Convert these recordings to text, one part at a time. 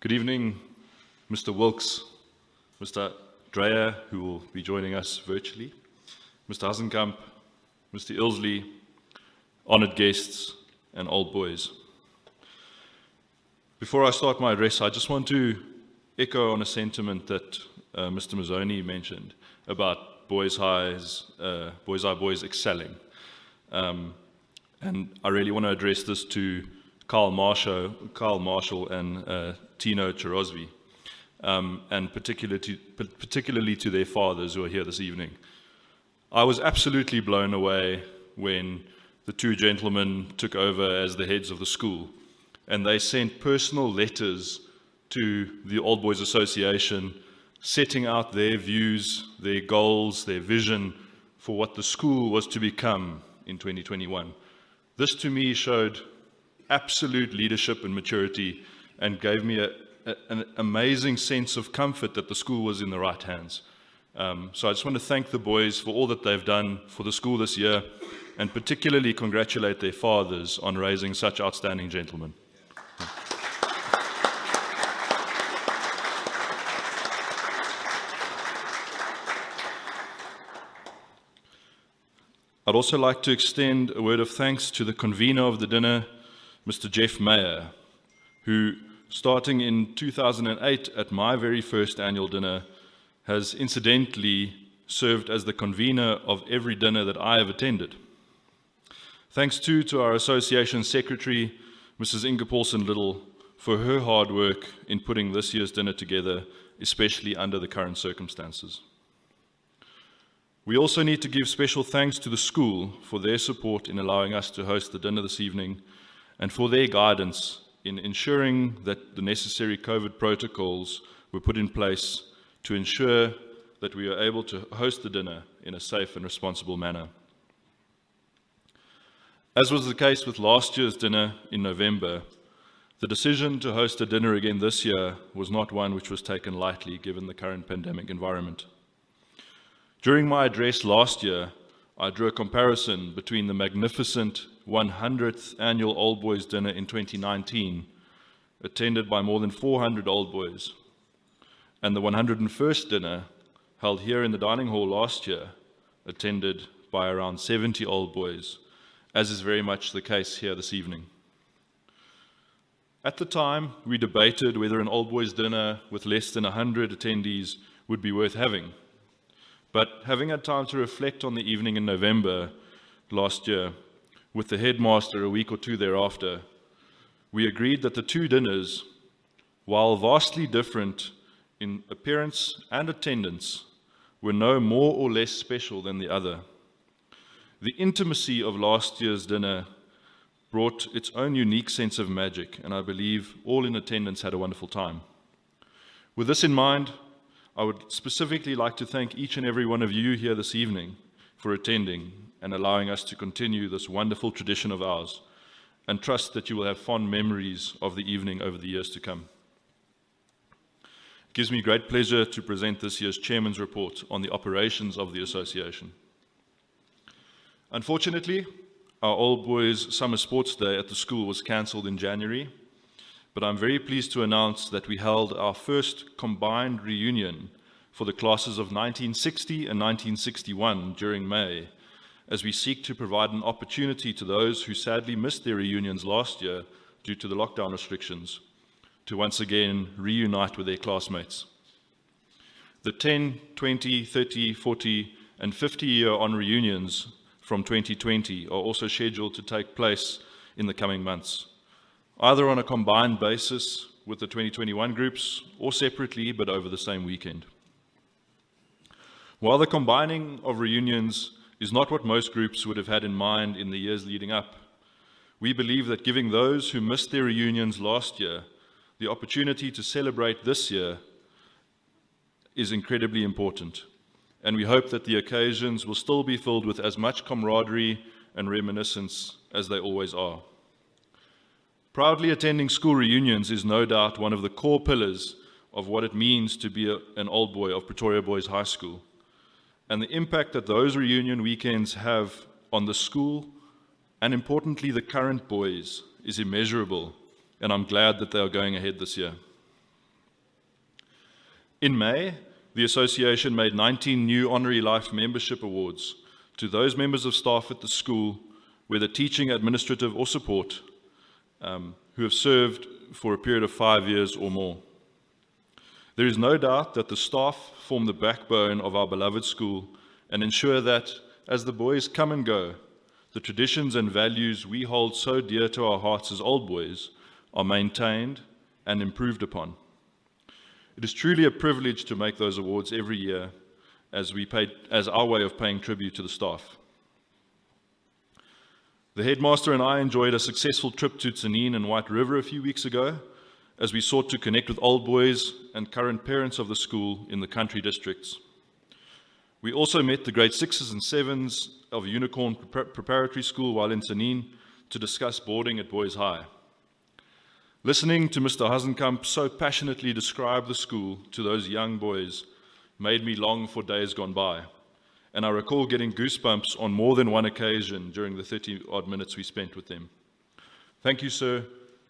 Good evening, Mr. Wilkes, Mr. Dreyer, who will be joining us virtually, Mr. Hasenkamp, Mr. Ilsley, honored guests, and old boys. Before I start my address, I just want to echo on a sentiment that Mr. Mazzoni mentioned about Boys High Boys excelling. And I really want to address this to Carl Marshall and Tino Chirozvi, and particularly to their fathers who are here this evening. I was absolutely blown away when the two gentlemen took over as the heads of the school, and they sent personal letters to the Old Boys Association setting out their views, their goals, their vision for what the school was to become in 2021. This to me showed absolute leadership and maturity and gave me an amazing sense of comfort that the school was in the right hands. So I just want to thank the boys for all that they've done for the school this year, and particularly congratulate their fathers on raising such outstanding gentlemen. I'd also like to extend a word of thanks to the convener of the dinner, Mr. Jeff Mayer, who, starting in 2008 at my very first annual dinner, has incidentally served as the convener of every dinner that I have attended. Thanks too to our association secretary, Mrs. Inge Paulson-Little, for her hard work in putting this year's dinner together, especially under the current circumstances. We also need to give special thanks to the school for their support in allowing us to host the dinner this evening, and for their guidance in ensuring that the necessary COVID protocols were put in place to ensure that we are able to host the dinner in a safe and responsible manner. As was the case with last year's dinner in November, the decision to host a dinner again this year was not one which was taken lightly given the current pandemic environment. During my address last year, I drew a comparison between the magnificent 100th annual Old Boys dinner in 2019, attended by more than 400 old boys, and the 101st dinner held here in the dining hall last year, attended by around 70 old boys, as is very much the case here this evening. At the time, we debated whether an old boys dinner with less than 100 attendees would be worth having. But having had time to reflect on the evening in November last year, with the headmaster a week or two thereafter, we agreed that the two dinners, while vastly different in appearance and attendance, were no more or less special than the other. The intimacy of last year's dinner brought its own unique sense of magic, and I believe all in attendance had a wonderful time. With this in mind, I would specifically like to thank each and every one of you here this evening for attending and allowing us to continue this wonderful tradition of ours, and trust that you will have fond memories of the evening over the years to come. It gives me great pleasure to present this year's Chairman's Report on the operations of the Association. Unfortunately, our Old Boys Summer Sports Day at the school was cancelled in January, but I'm very pleased to announce that we held our first combined reunion for the classes of 1960 and 1961 during May, as we seek to provide an opportunity to those who sadly missed their reunions last year due to the lockdown restrictions to once again reunite with their classmates. The 10, 20, 30, 40, and 50-year-on reunions from 2020 are also scheduled to take place in the coming months, either on a combined basis with the 2021 groups or separately but over the same weekend. While the combining of reunions is not what most groups would have had in mind in the years leading up, we believe that giving those who missed their reunions last year the opportunity to celebrate this year is incredibly important, and we hope that the occasions will still be filled with as much camaraderie and reminiscence as they always are. Proudly attending school reunions is no doubt one of the core pillars of what it means to be an old boy of Pretoria Boys High School. And the impact that those reunion weekends have on the school, and importantly the current boys, is immeasurable, and I'm glad that they are going ahead this year. In May, the association made 19 new Honorary Life Membership Awards to those members of staff at the school, whether teaching, administrative, or support, who have served for a period of 5 years or more. There is no doubt that the staff form the backbone of our beloved school and ensure that, as the boys come and go, the traditions and values we hold so dear to our hearts as old boys are maintained and improved upon. It is truly a privilege to make those awards every year as our way of paying tribute to the staff. The headmaster and I enjoyed a successful trip to Tsenin and White River a few weeks ago as we sought to connect with old boys and current parents of the school in the country districts. We also met the grade 6s and 7s of Unicorn Preparatory School while in Tsenin to discuss boarding at Boys High. Listening to Mr. Hazenkamp so passionately describe the school to those young boys made me long for days gone by, and I recall getting goosebumps on more than one occasion during the 30-odd minutes we spent with them. Thank you, sir,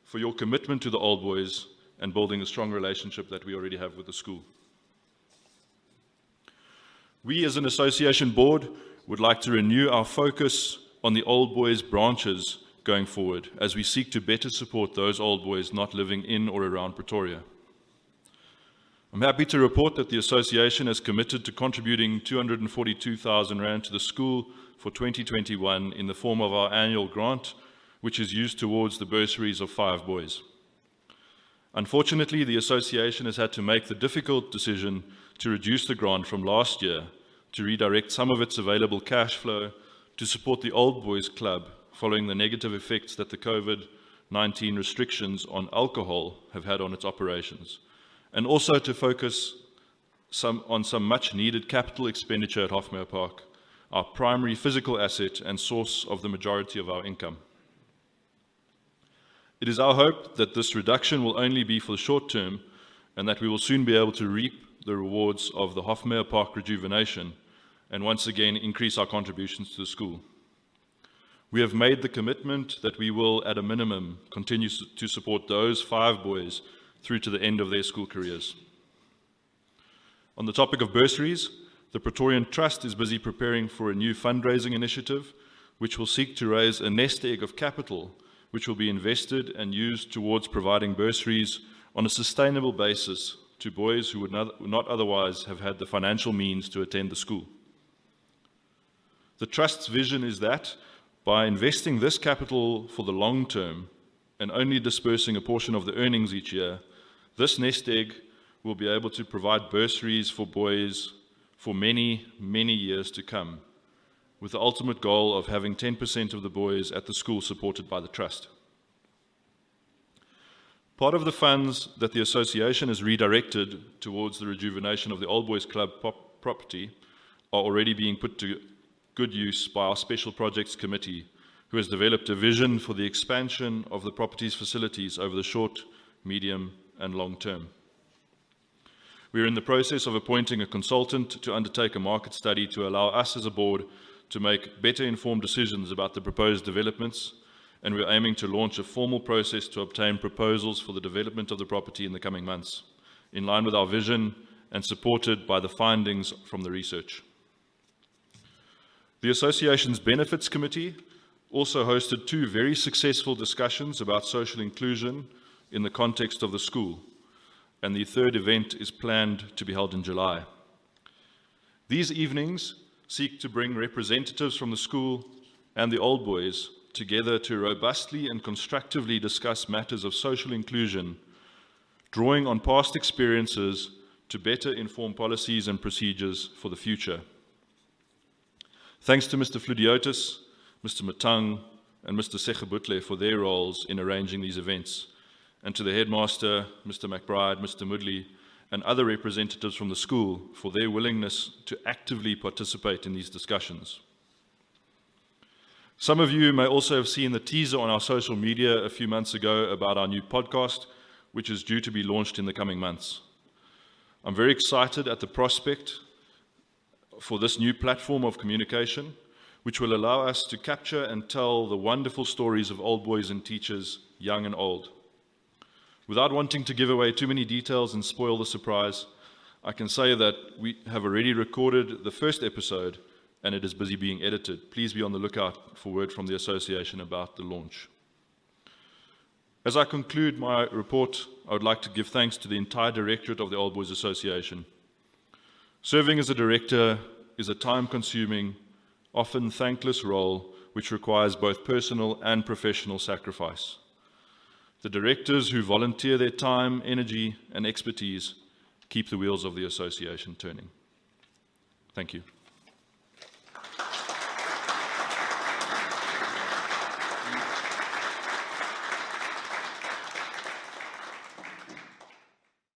for your commitment to the old boys and building a strong relationship that we already have with the school. We as an association board would like to renew our focus on the old boys branches going forward as we seek to better support those old boys not living in or around Pretoria. I'm happy to report that the association has committed to contributing 242,000 Rand to the school for 2021 in the form of our annual grant, which is used towards the bursaries of 5 boys. Unfortunately, the association has had to make the difficult decision to reduce the grant from last year to redirect some of its available cash flow to support the Old Boys Club following the negative effects that the COVID-19 restrictions on alcohol have had on its operations, and also to focus on some much needed capital expenditure at Hofmeyr Park, our primary physical asset and source of the majority of our income. It is our hope that this reduction will only be for the short term and that we will soon be able to reap the rewards of the Hofmeyr Park rejuvenation and once again increase our contributions to the school. We have made the commitment that we will, at a minimum, continue to support those 5 boys through to the end of their school careers. On the topic of bursaries, the Praetorian Trust is busy preparing for a new fundraising initiative which will seek to raise a nest egg of capital which will be invested and used towards providing bursaries on a sustainable basis to boys who would not otherwise have had the financial means to attend the school. The Trust's vision is that by investing this capital for the long term and only dispersing a portion of the earnings each year, this nest egg will be able to provide bursaries for boys for many, many years to come, with the ultimate goal of having 10% of the boys at the school supported by the Trust. Part of the funds that the association has redirected towards the rejuvenation of the Old Boys Club property are already being put to good use by our Special Projects Committee, who has developed a vision for the expansion of the property's facilities over the short, medium, and long term. We are in the process of appointing a consultant to undertake a market study to allow us as a board to make better informed decisions about the proposed developments, and we are aiming to launch a formal process to obtain proposals for the development of the property in the coming months, in line with our vision and supported by the findings from the research. The association's Benefits Committee also hosted 2 very successful discussions about social inclusion in the context of the school, and the 3rd event is planned to be held in July. These evenings seek to bring representatives from the school and the old boys together to robustly and constructively discuss matters of social inclusion, drawing on past experiences to better inform policies and procedures for the future. Thanks to Mr. Fludiotis, Mr. Matang, and Mr. Segebutle for their roles in arranging these events, and to the headmaster, Mr. McBride, Mr. Moodley, and other representatives from the school for their willingness to actively participate in these discussions. Some of you may also have seen the teaser on our social media a few months ago about our new podcast, which is due to be launched in the coming months. I'm very excited at the prospect for this new platform of communication, which will allow us to capture and tell the wonderful stories of old boys and teachers, young and old. Without wanting to give away too many details and spoil the surprise, I can say that we have already recorded the first episode and it is busy being edited. Please be on the lookout for word from the association about the launch. As I conclude my report, I would like to give thanks to the entire directorate of the Old Boys Association. Serving as a director is a time-consuming, often thankless role which requires both personal and professional sacrifice. The directors who volunteer their time, energy, and expertise keep the wheels of the association turning. Thank you.